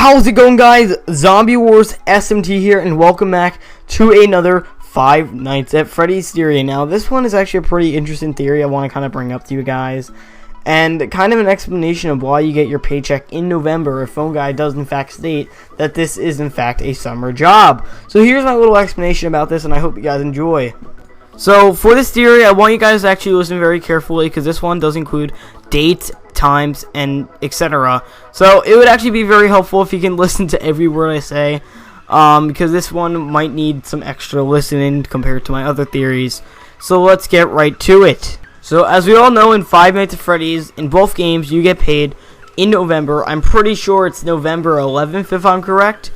How's it going, guys? Zombie Wars SMT here, and welcome back to another Five Nights at Freddy's theory. Now, this one is actually a pretty interesting theory I want to kind of bring up to you guys, and kind of an explanation of why you get your paycheck in November if Phone Guy does in fact state that this is in fact a summer job. So here's my little explanation about this, and I hope you guys enjoy. So for this theory, I want you guys to actually listen very carefully, because this one does include dates, times, and etc. So it would actually be very helpful if you can listen to every word I say, because this one might need some extra listening compared to my other theories. So let's get right to it. So as we all know, in Five Nights at Freddy's, in both games you get paid in November. I'm pretty sure it's November 11th if I'm correct.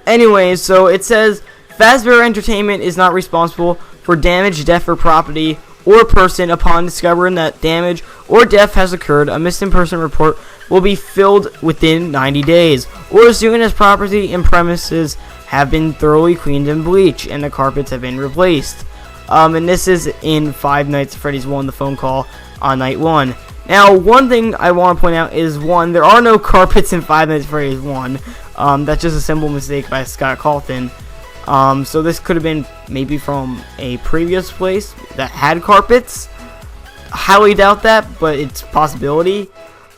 Anyways, so it says Fazbear Entertainment is not responsible for damage, death, or property or person. Upon discovering that damage or death has occurred, a missing person report will be filled within 90 days, or as soon as property and premises have been thoroughly cleaned and bleached and the carpets have been replaced. And this is in Five Nights at Freddy's 1, the phone call on night 1. Now, one thing I want to point out is, one, there are no carpets in Five Nights at Freddy's 1. That's just a simple mistake by Scott Calton. So this could have been maybe from a previous place that had carpets. Highly doubt that, but it's a possibility.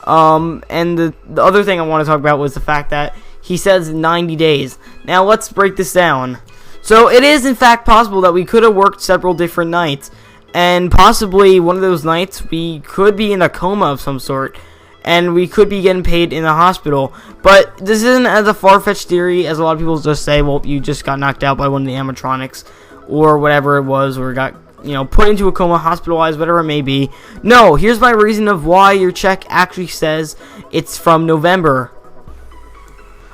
And the other thing I want to talk about was the fact that he says 90 days. Now let's break this down. So it is in fact possible that we could have worked several different nights, and possibly one of those nights we could be in a coma of some sort, and we could be getting paid in the hospital. But this isn't as a far-fetched theory as a lot of people just say, well, you just got knocked out by one of the animatronics or whatever it was, or got, put into a coma, hospitalized, whatever it may be. No, here's my reason of why your check actually says it's from November.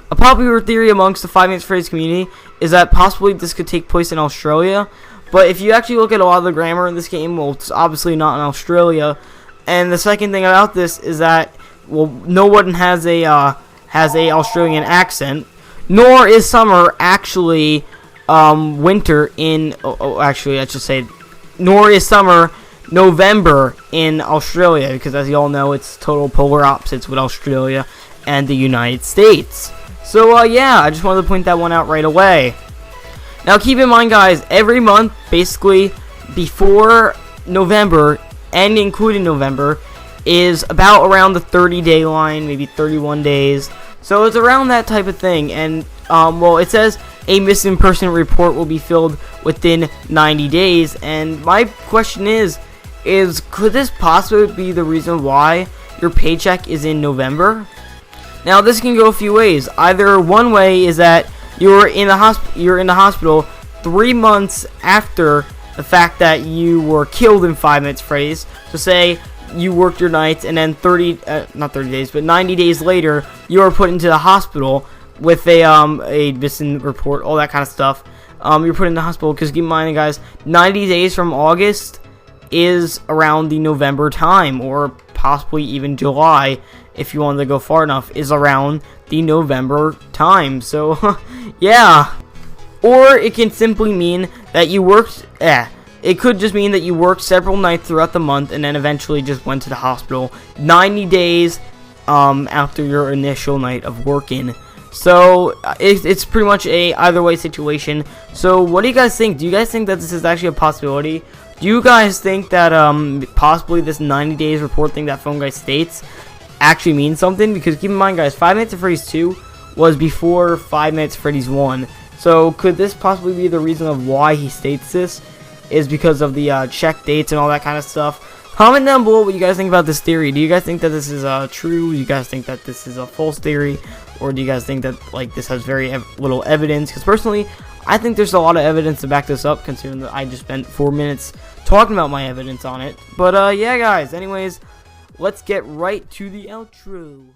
A popular theory amongst the Five Nights at Freddy's community is that possibly this could take place in Australia. But if you actually look at a lot of the grammar in this game, well, it's obviously not in Australia. And the second thing about this is that, well, no one has a Australian accent, nor is summer actually winter in. Actually, I should say, nor is summer November in Australia, because as you all know, it's total polar opposites with Australia and the United States. So yeah, I just wanted to point that one out right away. Now keep in mind, guys, every month, basically before November and including November, is about around the 30-day line, maybe 31 days. So it's around that type of thing. And well, it says a missing person report will be filled within 90 days. And my question is could this possibly be the reason why your paycheck is in November? Now this can go a few ways. Either one way is that you're in the hospital 3 months after the fact that you were killed in Five Nights at Freddy's. So say you worked your nights, and then 90 days later, you were put into the hospital with a missing report, all that kind of stuff. You're put in the hospital, because keep in mind, guys, 90 days from August is around the November time, or possibly even July, if you wanted to go far enough, is around the November time. So, yeah. Or it can simply mean that you worked, it could just mean that you worked several nights throughout the month and then eventually just went to the hospital 90 days after your initial night of working. So it's pretty much a either way situation. So what do you guys think? Do you guys think that this is actually a possibility? Do you guys think that possibly this 90 days report thing that Phone Guy states actually means something? Because keep in mind, guys, Five Nights at Freddy's 2 was before Five Nights at Freddy's 1. So could this possibly be the reason of why he states this? Is because of the check dates and all that kind of stuff? Comment down below what you guys think about this theory. Do you guys think that this is true? Do you guys think that this is a false theory? Or do you guys think that this has very little evidence? Because personally, I think there's a lot of evidence to back this up, considering that I just spent 4 minutes talking about my evidence on it. But yeah, guys, anyways, let's get right to the outro.